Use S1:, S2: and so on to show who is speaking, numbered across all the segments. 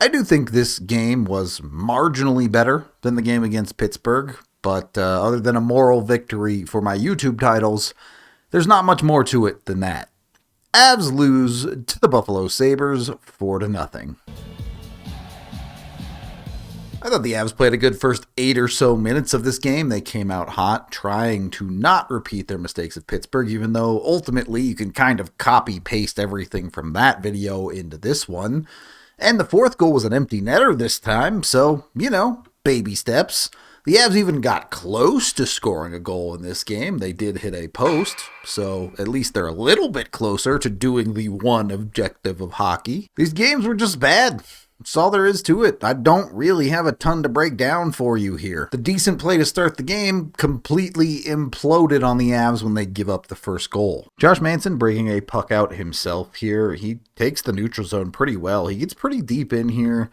S1: I do think this game was marginally better than the game against Pittsburgh, but other than a moral victory for my YouTube titles, there's not much more to it than that. Avs lose to the Buffalo Sabres 4-0. I thought the Avs played a good first 8 or so minutes of this game. They came out hot, trying to not repeat their mistakes at Pittsburgh, even though ultimately you can kind of copy-paste everything from that video into this one. And the fourth goal was an empty netter this time, so, baby steps. The Avs even got close to scoring a goal in this game. They did hit a post, so at least they're a little bit closer to doing the one objective of hockey. These games were just bad. That's all there is to it. I don't really have a ton to break down for you here. The decent play to start the game completely imploded on the Avs when they give up the first goal. Josh Manson breaking a puck out himself here. He takes the neutral zone pretty well. He gets pretty deep in here,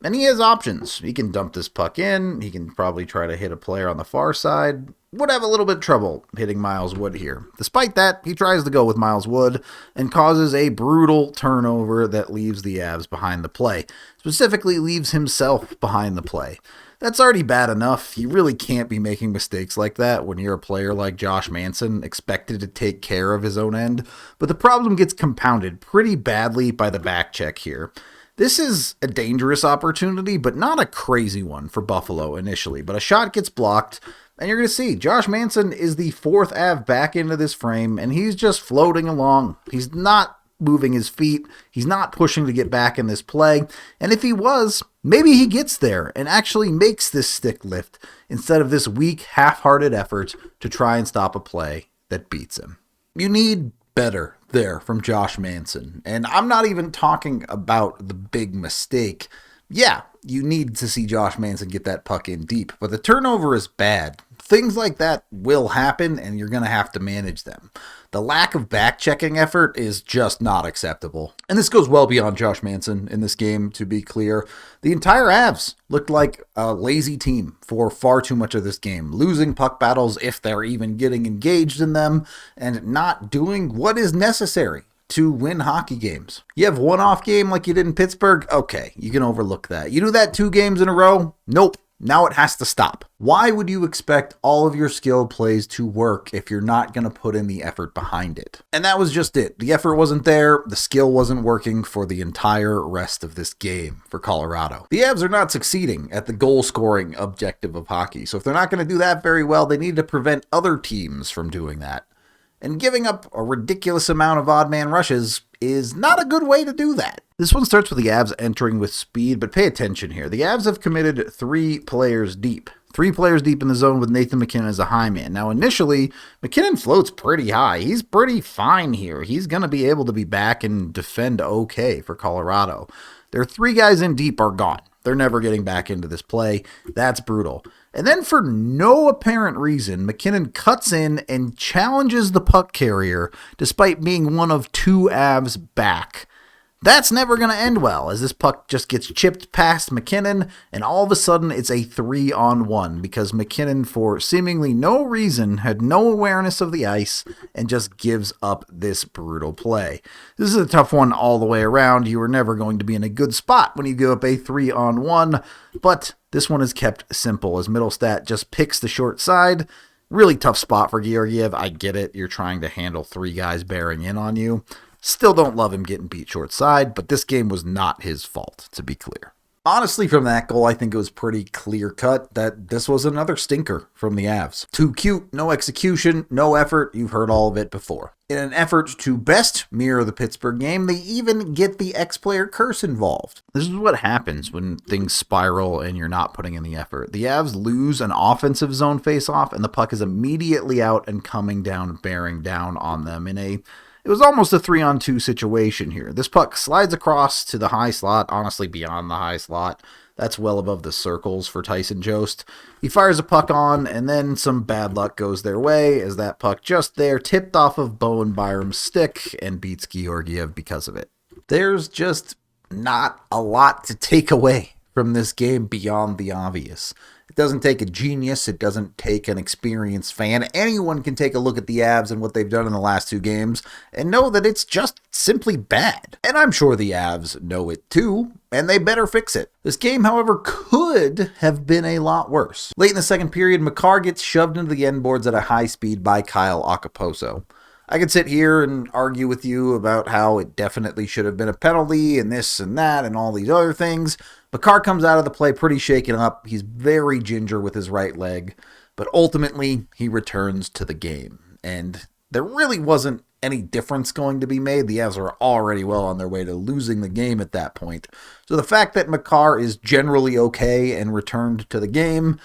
S1: and he has options. He can dump this puck in. He can probably try to hit a player on the far side. Would have a little bit of trouble hitting Miles Wood here. Despite that, he tries to go with Miles Wood and causes a brutal turnover that leaves the Avs behind the play. Specifically, leaves himself behind the play. That's already bad enough. You really can't be making mistakes like that when you're a player like Josh Manson, expected to take care of his own end. But the problem gets compounded pretty badly by the back check here. This is a dangerous opportunity, but not a crazy one for Buffalo initially. But a shot gets blocked, and you're going to see Josh Manson is the fourth Av back into this frame, and he's just floating along. He's not moving his feet. He's not pushing to get back in this play. And if he was, maybe he gets there and actually makes this stick lift instead of this weak, half-hearted effort to try and stop a play that beats him. You need better there from Josh Manson. And I'm not even talking about the big mistake. Yeah, you need to see Josh Manson get that puck in deep, but the turnover is bad. Things like that will happen, and you're going to have to manage them. The lack of back-checking effort is just not acceptable. And this goes well beyond Josh Manson in this game, to be clear. The entire Avs looked like a lazy team for far too much of this game, losing puck battles if they're even getting engaged in them, and not doing what is necessary to win hockey games. You have one off game like you did in Pittsburgh? Okay, you can overlook that. You do that 2 games in a row? Nope. Now it has to stop. Why would you expect all of your skill plays to work if you're not going to put in the effort behind it? And that was just it. The effort wasn't there. The skill wasn't working for the entire rest of this game for Colorado. The Avs are not succeeding at the goal scoring objective of hockey. So if they're not going to do that very well, they need to prevent other teams from doing that. And giving up a ridiculous amount of odd man rushes is not a good way to do that. This one starts with the Avs entering with speed, but pay attention here. The Avs have committed 3 players deep. 3 players deep in the zone with Nathan MacKinnon as a high man. Now, initially, MacKinnon floats pretty high. He's pretty fine here. He's going to be able to be back and defend okay for Colorado. Their 3 guys in deep are gone. They're never getting back into this play. That's brutal. And then for no apparent reason, MacKinnon cuts in and challenges the puck carrier despite being one of 2 Avs back. That's never going to end well, as this puck just gets chipped past MacKinnon, and all of a sudden it's a 3-on-1 because MacKinnon, for seemingly no reason, had no awareness of the ice and just gives up this brutal play. This is a tough one all the way around. You are never going to be in a good spot when you give up a 3-on-1, but this one is kept simple as Middlestat just picks the short side. Really tough spot for Georgiev. I get it. You're trying to handle 3 guys bearing in on you. Still don't love him getting beat short side, but this game was not his fault, to be clear. Honestly, from that goal, I think it was pretty clear-cut that this was another stinker from the Avs. Too cute, no execution, no effort. You've heard all of it before. In an effort to best mirror the Pittsburgh game, they even get the X-player curse involved. This is what happens when things spiral and you're not putting in the effort. The Avs lose an offensive zone face-off, and the puck is immediately out and coming down, bearing down on them in it was almost a 3-on-2 situation here. This puck slides across to the high slot, honestly beyond the high slot. That's well above the circles for Tyson Jost. He fires a puck on, and then some bad luck goes their way as that puck just there tipped off of Bowen Byram's stick and beats Georgiev because of it. There's just not a lot to take away from this game beyond the obvious. It doesn't take a genius. It doesn't take an experienced fan. Anyone can take a look at the Avs and what they've done in the last 2 games and know that it's just simply bad. And I'm sure the Avs know it too, and they better fix it. This game, however, could have been a lot worse. Late in the second period, Makar gets shoved into the end boards at a high speed by Kyle Okposo. I could sit here and argue with you about how it definitely should have been a penalty and this and that and all these other things. Makar comes out of the play pretty shaken up. He's very ginger with his right leg, but ultimately he returns to the game. And there really wasn't any difference going to be made. The Avs are already well on their way to losing the game at that point. So the fact that Makar is generally okay and returned to the game,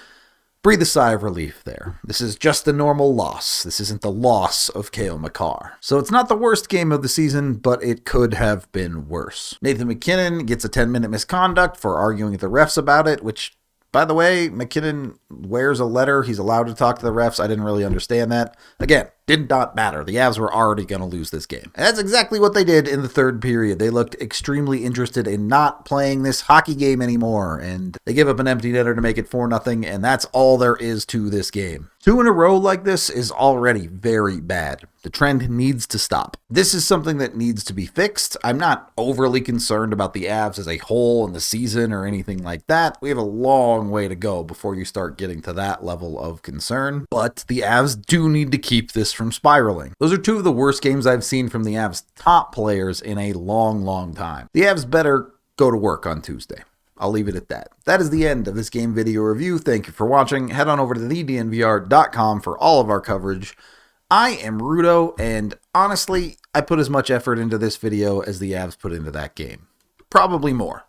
S1: breathe a sigh of relief there. This is just a normal loss. This isn't the loss of Cale Makar. So it's not the worst game of the season, but it could have been worse. Nathan MacKinnon gets a 10-minute misconduct for arguing with the refs about it, which, by the way, MacKinnon wears a letter. He's allowed to talk to the refs. I didn't really understand that. Again, did not matter. The Avs were already going to lose this game. And that's exactly what they did in the third period. They looked extremely interested in not playing this hockey game anymore, and they give up an empty netter to make it 4-0, and that's all there is to this game. 2 in a row like this is already very bad. The trend needs to stop. This is something that needs to be fixed. I'm not overly concerned about the Avs as a whole in the season or anything like that. We have a long way to go before you start getting to that level of concern, but the Avs do need to keep this from spiraling. Those are 2 of the worst games I've seen from the Avs' top players in a long time. The Avs better go to work on Tuesday. I'll leave it at that. That is the end of this game video review. Thank you for watching. Head on over to thednvr.com for all of our coverage. I am Rudo, and honestly, I put as much effort into this video as the Avs put into that game. Probably more.